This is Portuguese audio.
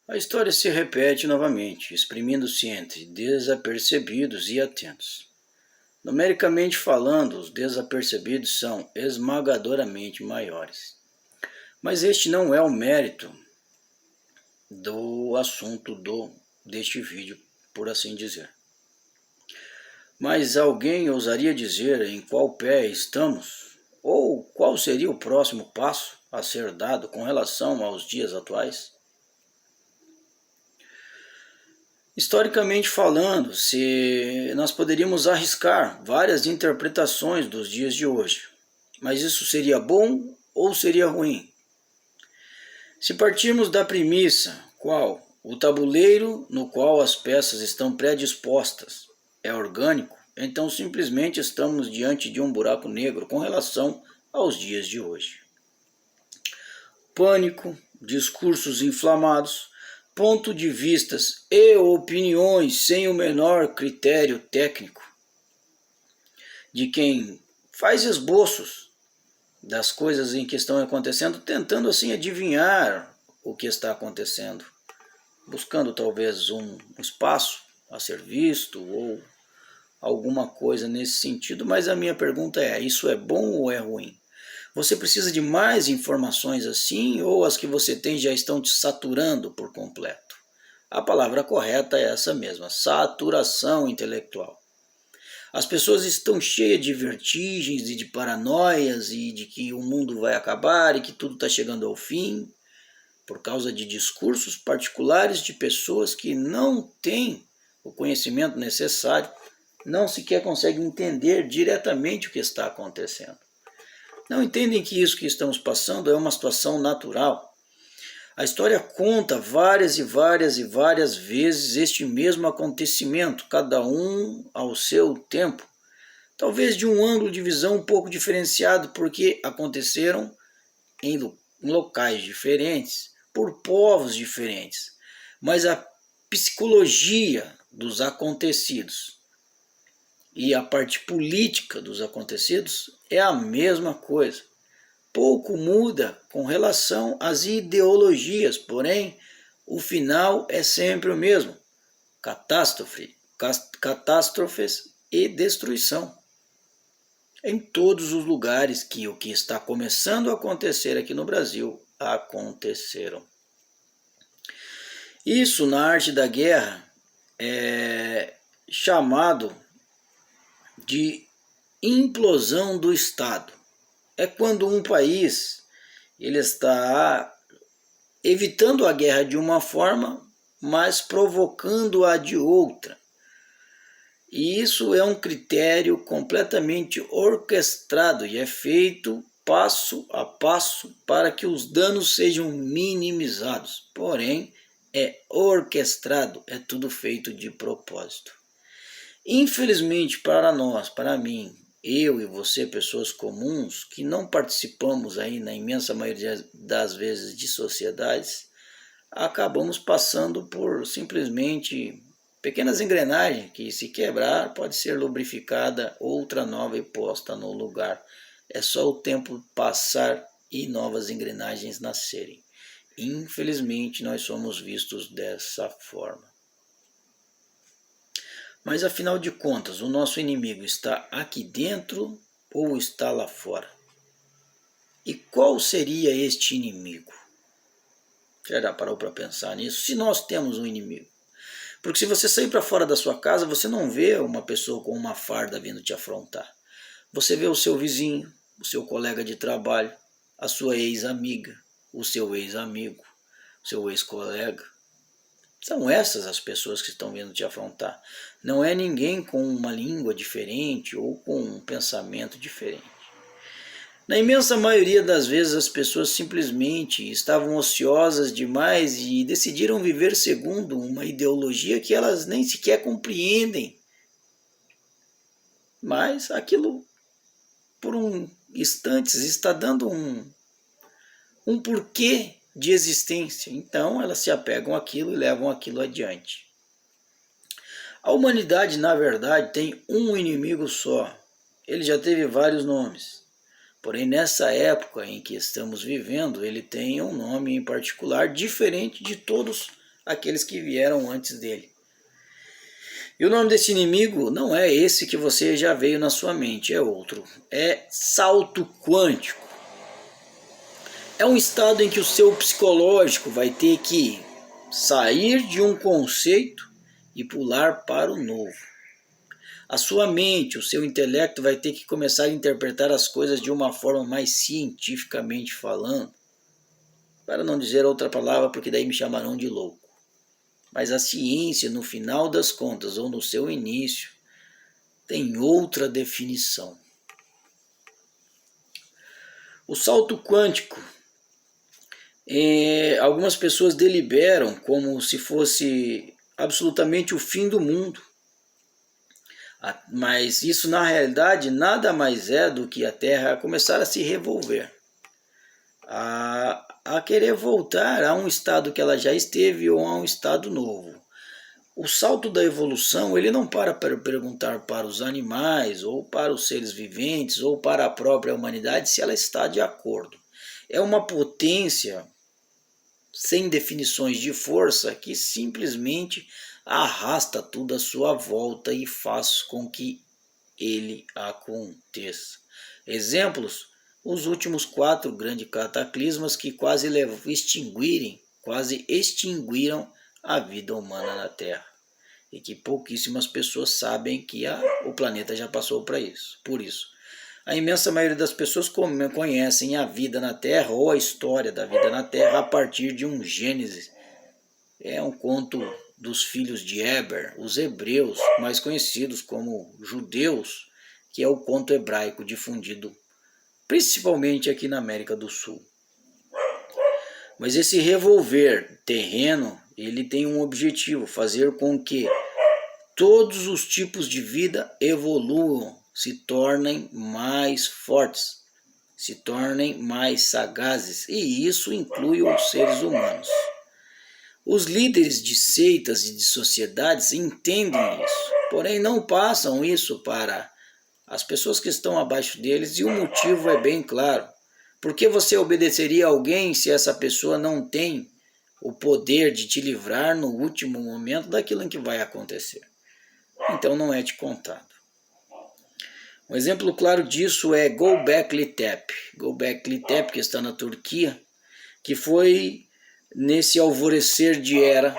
A história se repete novamente, exprimindo-se entre desapercebidos e atentos. Numericamente falando, os desapercebidos são esmagadoramente maiores. Mas este não é o mérito do assunto deste vídeo, por assim dizer. Mas alguém ousaria dizer em qual pé estamos? Ou qual seria o próximo passo a ser dado com relação aos dias atuais? Historicamente falando, nós poderíamos arriscar várias interpretações dos dias de hoje, mas isso seria bom ou seria ruim? Se partirmos da premissa, qual o tabuleiro no qual as peças estão predispostas é orgânico, então simplesmente estamos diante de um buraco negro com relação aos dias de hoje. Pânico, discursos inflamados, pontos de vistas e opiniões sem o menor critério técnico de quem faz esboços das coisas em que estão acontecendo, tentando assim adivinhar o que está acontecendo, buscando talvez um espaço a ser visto ou alguma coisa nesse sentido, mas a minha pergunta é, isso é bom ou é ruim? Você precisa de mais informações assim ou as que você tem já estão te saturando por completo? A palavra correta é essa mesma, saturação intelectual. As pessoas estão cheias de vertigens e de paranoias e de que o mundo vai acabar e que tudo está chegando ao fim por causa de discursos particulares de pessoas que não têm o conhecimento necessário, não sequer conseguem entender diretamente o que está acontecendo. Não entendem que isso que estamos passando é uma situação natural. A história conta várias e várias e várias vezes este mesmo acontecimento, cada um ao seu tempo. Talvez de um ângulo de visão um pouco diferenciado, porque aconteceram em locais diferentes, por povos diferentes. Mas a psicologia dos acontecidos e a parte política dos acontecidos é a mesma coisa. Pouco muda com relação às ideologias, porém, o final é sempre o mesmo: catástrofes e destruição. Em todos os lugares que o que está começando a acontecer aqui no Brasil, aconteceram. Isso na arte da guerra é chamado de implosão do Estado. É quando um país ele está evitando a guerra de uma forma, mas provocando-a de outra. E isso é um critério completamente orquestrado e é feito passo a passo para que os danos sejam minimizados. Porém, é orquestrado, é tudo feito de propósito. Infelizmente para nós, para mim, eu e você, pessoas comuns, que não participamos aí na imensa maioria das vezes de sociedades, acabamos passando por simplesmente pequenas engrenagens que, se quebrar, pode ser lubrificada, outra nova e posta no lugar. É só o tempo passar e novas engrenagens nascerem. Infelizmente, nós somos vistos dessa forma. Mas afinal de contas, o nosso inimigo está aqui dentro ou está lá fora? E qual seria este inimigo? Você já parou para pensar nisso? Se nós temos um inimigo. Porque se você sair para fora da sua casa, você não vê uma pessoa com uma farda vindo te afrontar. Você vê o seu vizinho, o seu colega de trabalho, a sua ex-amiga, o seu ex-amigo, o seu ex-colega. São essas as pessoas que estão vindo te afrontar. Não é ninguém com uma língua diferente ou com um pensamento diferente. Na imensa maioria das vezes as pessoas simplesmente estavam ociosas demais e decidiram viver segundo uma ideologia que elas nem sequer compreendem. Mas aquilo, por instantes, está dando um porquê de existência. Então elas se apegam àquilo e levam aquilo adiante. A humanidade, na verdade, tem um inimigo só. Ele já teve vários nomes. Porém, nessa época em que estamos vivendo, ele tem um nome em particular diferente de todos aqueles que vieram antes dele. E o nome desse inimigo não é esse que você já veio na sua mente, é outro. É salto quântico. É um estado em que o seu psicológico vai ter que sair de um conceito e pular para o novo. A sua mente, o seu intelecto vai ter que começar a interpretar as coisas de uma forma mais cientificamente falando. Para não dizer outra palavra, porque daí me chamarão de louco. Mas a ciência, no final das contas, ou no seu início, tem outra definição. O salto quântico, algumas pessoas deliberam como se fosse absolutamente o fim do mundo. Mas isso, na realidade, nada mais é do que a Terra começar a se revolver. A querer voltar a um estado que ela já esteve ou a um estado novo. O salto da evolução, ele não para perguntar para os animais, ou para os seres viventes, ou para a própria humanidade se ela está de acordo. É uma potência sem definições de força que simplesmente arrasta tudo à sua volta e faz com que ele aconteça. Exemplos: os últimos 4 grandes cataclismas que quase extinguiram a vida humana na Terra. E que pouquíssimas pessoas sabem que o planeta já passou por isso. A imensa maioria das pessoas conhecem a vida na Terra ou a história da vida na Terra a partir de um Gênesis. É um conto dos filhos de Eber, os hebreus, mais conhecidos como judeus, que é o conto hebraico difundido principalmente aqui na América do Sul. Mas esse revolver terreno, ele tem um objetivo: fazer com que todos os tipos de vida evoluam, se tornem mais fortes, se tornem mais sagazes, e isso inclui os seres humanos. Os líderes de seitas e de sociedades entendem isso, porém não passam isso para as pessoas que estão abaixo deles, e o motivo é bem claro. Por que você obedeceria a alguém se essa pessoa não tem o poder de te livrar no último momento daquilo em que vai acontecer? Então não é te contado. Um exemplo claro disso é Göbekli Tepe. Göbekli Tepe, que está na Turquia, que foi nesse alvorecer de era